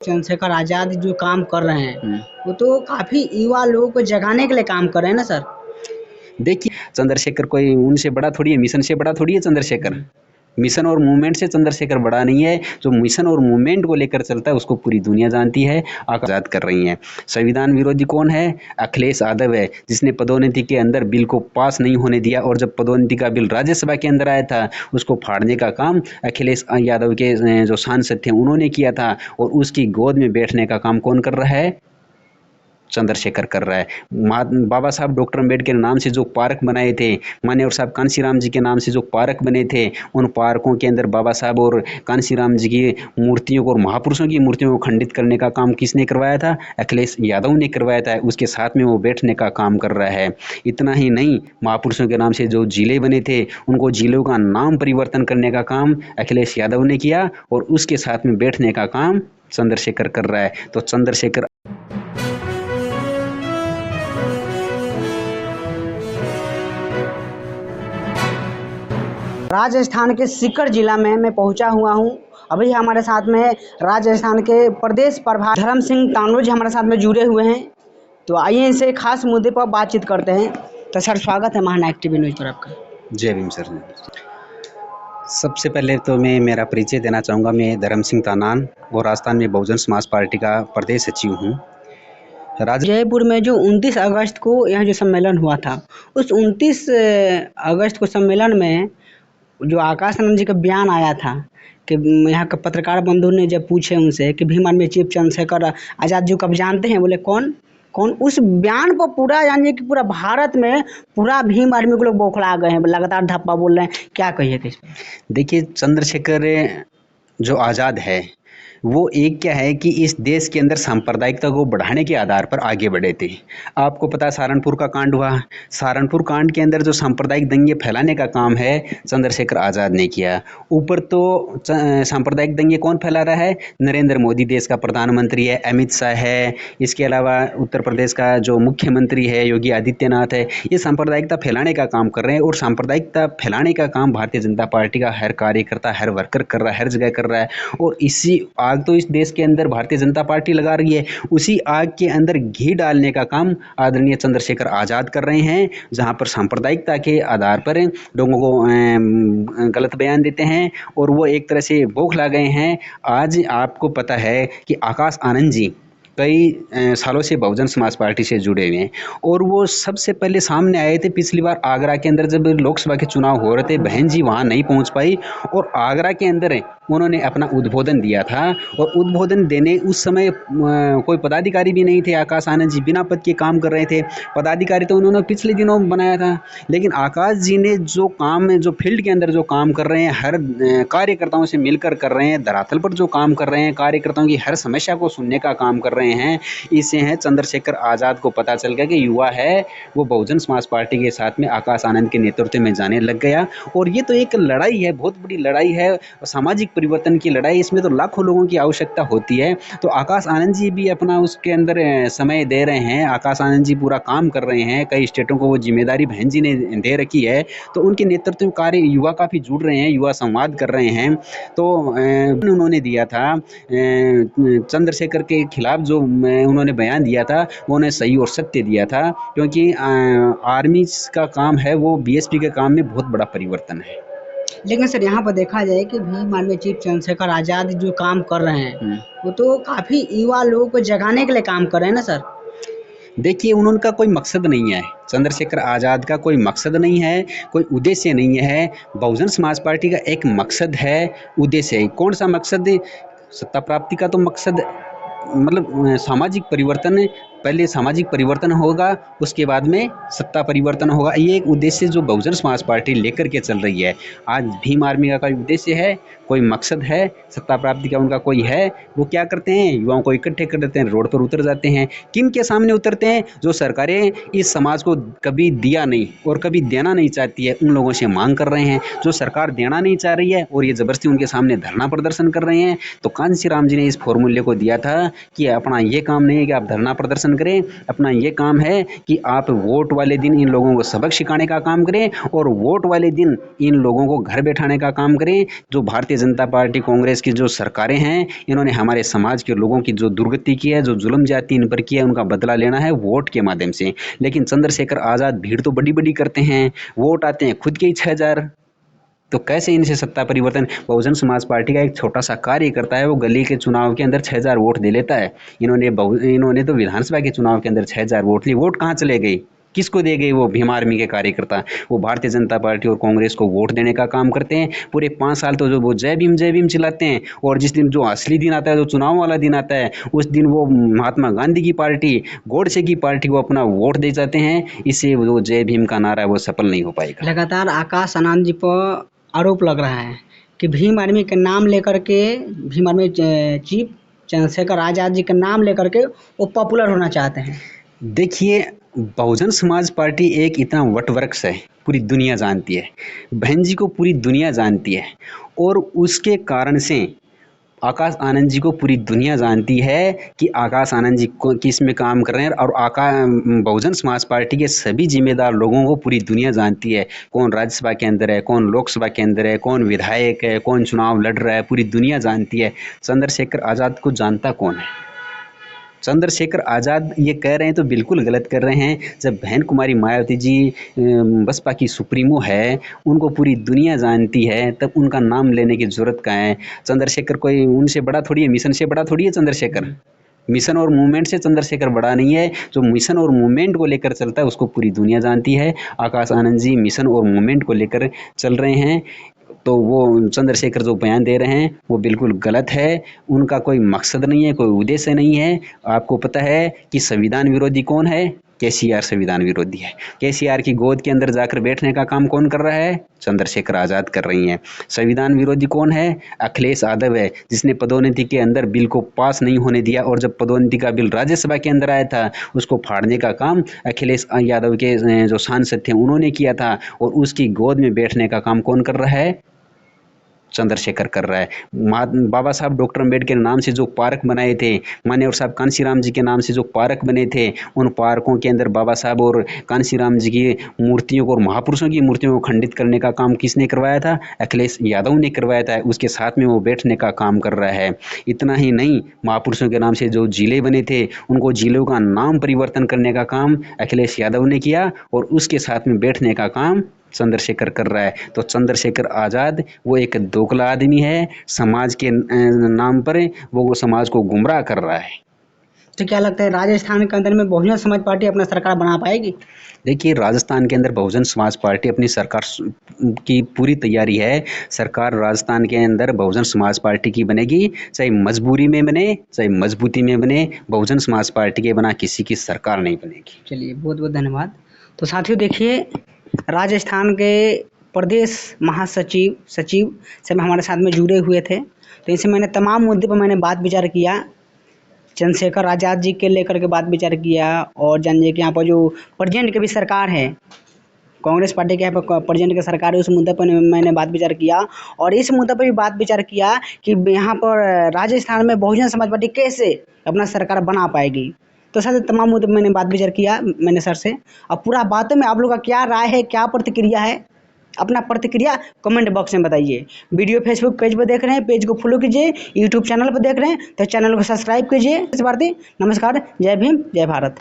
चंद्रशेखर आज़ाद जो काम कर रहे हैं, हम्म। वो तो काफ़ी युवा लोगों को जगाने के लिए काम कर रहे हैं ना सर? देखिए, चंद्रशेखर कोई उनसे बड़ा थोड़ी है, मिशन से बड़ा थोड़ी है चंद्रशेखर। मिशन और मूवमेंट से चंद्रशेखर बड़ा नहीं है। जो मिशन और मूवमेंट को लेकर चलता है उसको पूरी दुनिया जानती है। आज़ाद कर रही हैं। संविधान विरोधी कौन है? अखिलेश यादव है, जिसने पदोन्नति के अंदर बिल को पास नहीं होने दिया, और जब पदोन्नति का बिल राज्यसभा के अंदर आया था उसको फाड़ने का काम अखिलेश यादव के जो सांसद थे उन्होंने किया था। और उसकी गोद में बैठने का काम कौन कर रहा है? चंद्रशेखर कर रहा है। बाबा साहब डॉक्टर अम्बेडकर के नाम से जो पार्क बनाए थे, मान्यवर साहब कांशीराम जी के नाम से जो पार्क बने थे, उन पार्कों के अंदर बाबा साहब और कांशीराम जी की मूर्तियों को और महापुरुषों की मूर्तियों को खंडित करने का काम किसने करवाया था? अखिलेश यादव ने करवाया था। उसके साथ में वो बैठने का काम कर रहा है। इतना ही नहीं, महापुरुषों के नाम से जो जिले बने थे उनको जिलों का नाम परिवर्तन करने का काम अखिलेश यादव ने किया, और उसके साथ में बैठने का काम चंद्रशेखर कर रहा है। तो चंद्रशेखर राजस्थान के सीकर जिला में मैं पहुंचा हुआ हूं। अभी हमारे साथ में राजस्थान के प्रदेश प्रभारी धर्म सिंह तानों जी हमारे साथ में जुड़े हुए हैं। तो आइए इनसे खास मुद्दे पर बातचीत करते हैं। तो सर, स्वागत है महानायक टीवी न्यूज़ पर आपका। जय भीम सर। सबसे पहले तो मैं मेरा परिचय देना चाहूँगा। मैं धर्म सिंह तानान और राजस्थान में बहुजन समाज पार्टी का प्रदेश सचिव हूँ। जयपुर में जो 29 अगस्त को यह जो सम्मेलन हुआ था, उस 29 अगस्त को सम्मेलन में जो आकाश आनंद जी का बयान आया था कि यहाँ का पत्रकार बंधु ने जब पूछे उनसे कि भीम आर्मी चीफ चंद्रशेखर आज़ाद जी को आप जानते हैं? बोले कौन कौन। उस बयान पर पूरा यानी कि पूरा भारत में पूरा भीम आर्मी को लोग बौखला गए हैं, लगातार धप्पा बोल रहे हैं। क्या कहिए थे? देखिए, चंद्रशेखर जो आज़ाद है वो एक क्या है कि इस देश के अंदर सांप्रदायिकता को बढ़ाने के आधार पर आगे बढ़े थे। आपको पता है सहारनपुर का कांड हुआ। सहारनपुर कांड के अंदर जो सांप्रदायिक दंगे फैलाने का काम है चंद्रशेखर आज़ाद ने किया। ऊपर तो सांप्रदायिक दंगे कौन फैला रहा है? नरेंद्र मोदी देश का प्रधानमंत्री है, अमित शाह है, इसके अलावा उत्तर प्रदेश का जो मुख्यमंत्री है योगी आदित्यनाथ है। ये सांप्रदायिकता फैलाने का काम कर रहे हैं, और सांप्रदायिकता फैलाने का काम भारतीय जनता पार्टी का हर कार्यकर्ता, हर वर्कर कर रहा है, हर जगह कर रहा है। और इसी आग तो इस देश के अंदर भारतीय जनता पार्टी लगा रही है, उसी आग के अंदर घी डालने का काम आदरणीय चंद्रशेखर आज़ाद कर रहे हैं। जहां पर सांप्रदायिकता के आधार पर लोगों को गलत बयान देते हैं और वो एक तरह से बौखला गए हैं। आज आपको पता है कि आकाश आनंद जी कई सालों से बहुजन समाज पार्टी से जुड़े हुए हैं, और वो सबसे पहले सामने आए थे पिछली बार आगरा के अंदर जब लोकसभा के चुनाव हो रहे थे। बहन जी वहाँ नहीं पहुँच पाई, और आगरा के अंदर उन्होंने अपना उद्बोधन दिया था। और उद्बोधन देने उस समय कोई पदाधिकारी भी नहीं थे। आकाश आनंद जी बिना पद के काम कर रहे थे। पदाधिकारी तो उन्होंने पिछले दिनों बनाया था, लेकिन आकाश जी ने जो काम, जो फील्ड के अंदर जो काम कर रहे हैं, हर कार्यकर्ताओं से मिलकर कर रहे हैं, धरातल पर जो काम कर रहे हैं, कार्यकर्ताओं की हर समस्या को सुनने का काम कर रहे हैं। इससे है चंद्रशेखर आज़ाद को पता चल गया कि युवा है वो बहुजन समाज पार्टी के साथ में आकाश आनंद के नेतृत्व में जाने लग गया। और ये तो एक लड़ाई है, बहुत बड़ी लड़ाई है, सामाजिक परिवर्तन की लड़ाई। इसमें तो लाखों लोगों की आवश्यकता होती है। तो आकाश आनंद जी भी अपना उसके अंदर समय दे रहे हैं। आकाश आनंद जी पूरा काम कर रहे हैं। कई स्टेटों को वो जिम्मेदारी बहन जी ने दे रखी है, तो उनके नेतृत्व में कार्य युवा काफ़ी जुड़ रहे हैं, युवा संवाद कर रहे हैं। तो उन्होंने दिया था चंद्रशेखर के खिलाफ जो उन्होंने बयान दिया था वो उन्हें सही और सत्य दिया था, क्योंकि आर्मी का काम है वो बीएसपी के काम में बहुत बड़ा परिवर्तन है। लेकिन सर, यहाँ पर देखा जाए कि भीम आर्मी चीफ चंद्रशेखर आज़ाद जो काम कर रहे हैं, वो तो काफ़ी युवा लोगों को जगाने के लिए काम कर रहे हैं ना सर? देखिए, उनका कोई मकसद नहीं है। चंद्रशेखर आज़ाद का कोई मकसद नहीं है, कोई उद्देश्य नहीं है। बहुजन समाज पार्टी का एक मकसद है, उद्देश्य है। कौन सा मकसद है? सत्ता प्राप्ति का तो मकसद, मतलब सामाजिक परिवर्तन। पहले सामाजिक परिवर्तन होगा, उसके बाद में सत्ता परिवर्तन होगा। ये एक उद्देश्य जो बहुजन समाज पार्टी लेकर के चल रही है। आज भीम आर्मी का कोई उद्देश्य है, कोई मकसद है, सत्ता प्राप्ति का उनका कोई है? वो क्या करते हैं? युवाओं को इकट्ठे कर देते हैं, रोड पर उतर जाते हैं। किन के सामने उतरते हैं? जो सरकारें इस समाज को कभी दिया नहीं और कभी देना नहीं चाहती है, उन लोगों से मांग कर रहे हैं। जो सरकार देना नहीं चाह रही है और ये जबरदस्ती उनके सामने धरना प्रदर्शन कर रहे हैं। तो कांशीराम जी ने इस फॉर्मूले को दिया था कि अपना ये काम नहीं है कि आप धरना प्रदर्शन शासन करें। अपना ये काम है कि आप वोट वाले दिन इन लोगों को सबक सिखाने का काम करें और वोट वाले दिन इन लोगों को घर बैठाने का काम करें। जो भारतीय जनता पार्टी कांग्रेस की जो सरकारें हैं, इन्होंने हमारे समाज के लोगों की जो दुर्गति की है, जो जुल्म ज्यादती इन पर किया है, उनका बदला लेना है वोट के माध्यम से। लेकिन चंद्रशेखर आज़ाद भीड़ तो बड़ी बड़ी करते हैं, वोट आते हैं खुद के ही 6000। तो कैसे इनसे सत्ता परिवर्तन? बहुजन समाज पार्टी का एक छोटा सा कार्यकर्ता है, वो गली के चुनाव के अंदर 6000 वोट दे लेता है। इन्होंने तो विधानसभा के चुनाव के अंदर 6000 वोट ली। वोट कहाँ चले गई? किसको दे गई? वो भीम आर्मी के कार्यकर्ता। वो भारतीय जनता पार्टी और कांग्रेस को वोट देने का काम करते हैं। पूरे 5 साल तो जो वो जय भीम चिल्लाते हैं, और जिस दिन जो असली दिन आता है, जो चुनाव वाला दिन आता है, उस दिन वो महात्मा गांधी की पार्टी, गोडसे की पार्टी को अपना वोट दे जाते हैं। इससे वो जय भीम का नारा है वो सफल नहीं हो पाएगा। लगातार आकाश आनंद जी पर आरोप लग रहा है कि भीम आर्मी के नाम लेकर के, भीम आर्मी चीफ चंद्रशेखर आज़ाद जी का नाम लेकर के वो पॉपुलर होना चाहते हैं। देखिए, बहुजन समाज पार्टी एक इतना वटवृक्ष है, पूरी दुनिया जानती है। बहन जी को पूरी दुनिया जानती है, और उसके कारण से आकाश आनंद जी को पूरी दुनिया जानती है कि आकाश आनंद जी किस में काम कर रहे हैं। और बहुजन समाज पार्टी के सभी जिम्मेदार लोगों को पूरी दुनिया जानती है। कौन राज्यसभा के अंदर है, कौन लोकसभा के अंदर है, कौन विधायक है, कौन चुनाव लड़ रहा है, पूरी दुनिया जानती है। चंद्रशेखर आज़ाद को जानता कौन है? चंद्रशेखर आज़ाद ये कह रहे हैं तो बिल्कुल गलत कर रहे हैं। जब बहन कुमारी मायावती जी बसपा की सुप्रीमो है, उनको पूरी दुनिया जानती है, तब उनका नाम लेने की जरूरत कहाँ है? चंद्रशेखर कोई उनसे बड़ा थोड़ी है, मिशन से बड़ा थोड़ी है चंद्रशेखर। मिशन और मूवमेंट से चंद्रशेखर बड़ा नहीं है। जो मिशन और मूवमेंट को लेकर चलता है उसको पूरी दुनिया जानती है। आकाश आनंद जी मिशन और मूवमेंट को लेकर चल रहे हैं, तो वो चंद्रशेखर जो बयान दे रहे हैं वो बिल्कुल गलत है। उनका कोई मकसद नहीं है, कोई उद्देश्य नहीं है। आपको पता है कि संविधान विरोधी कौन है? केसीआर संविधान विरोधी है। केसीआर की गोद के अंदर जाकर बैठने का काम कौन कर रहा है? चंद्रशेखर आज़ाद कर रही हैं। संविधान विरोधी कौन है? अखिलेश यादव है, जिसने पदोन्नति के अंदर बिल को पास नहीं होने दिया, और जब पदोन्नति का बिल राज्यसभा के अंदर आया था, उसको फाड़ने का काम अखिलेश यादव के जो सांसद थे उन्होंने किया था। और उसकी गोद में बैठने का काम कौन कर रहा है? चंद्रशेखर कर रहा है। बाबा साहब डॉक्टर अम्बेडकर के नाम से जो पार्क बनाए थे, मान्यवर साहब कांशीराम जी के नाम से जो पार्क बने थे, उन पार्कों के अंदर बाबा साहब और कांशीराम जी की मूर्तियों को और महापुरुषों की मूर्तियों को खंडित करने का काम किसने करवाया था? अखिलेश यादव ने करवाया था। उसके साथ में वो बैठने का काम कर रहा है। इतना ही नहीं, महापुरुषों के नाम से जो जिले बने थे, उनको जिलों का नाम परिवर्तन करने का काम अखिलेश यादव ने किया, और उसके साथ में बैठने का काम चंद्रशेखर कर रहा है। तो चंद्रशेखर आज़ाद वो एक दोगला आदमी है। समाज के नाम पर वो समाज को गुमराह कर रहा है। तो क्या लगता है राजस्थान के अंदर में बहुजन समाज पार्टी अपना सरकार बना पाएगी? देखिए, राजस्थान के अंदर बहुजन समाज पार्टी अपनी सरकार की पूरी तैयारी है। सरकार राजस्थान के अंदर बहुजन समाज पार्टी की बनेगी, चाहे मजबूरी में बने चाहे मजबूती में बने। बहुजन समाज पार्टी के बना किसी की सरकार नहीं बनेगी। चलिए, बहुत बहुत धन्यवाद। तो साथियों देखिए, राजस्थान के प्रदेश महासचिव सचिव सब हमारे साथ में जुड़े हुए थे। तो इनसे मैंने तमाम मुद्दे पर मैंने बात विचार किया। चंद्रशेखर आज़ाद जी के लेकर के बात विचार किया, और जानिए कि यहाँ पर जो प्रेजेंट की भी सरकार है, कांग्रेस पार्टी के यहाँ पर प्रेजेंट की सरकार है, उस मुद्दे पर मैंने बात विचार किया। और इस मुद्दे पर भी बात विचार किया कि यहाँ पर राजस्थान में बहुजन समाज पार्टी कैसे अपना सरकार बना पाएगी। तो सर तमाम मुद्दे पर मैंने बात विचार किया मैंने सर से। अब पूरा बातों में आप लोग का क्या राय है, क्या प्रतिक्रिया है, अपना प्रतिक्रिया कमेंट बॉक्स में बताइए। वीडियो फेसबुक पेज पर देख रहे हैं, पेज को फॉलो कीजिए। यूट्यूब चैनल पर देख रहे हैं तो चैनल को सब्सक्राइब कीजिए। नमस्कार, जय भीम, जय भारत।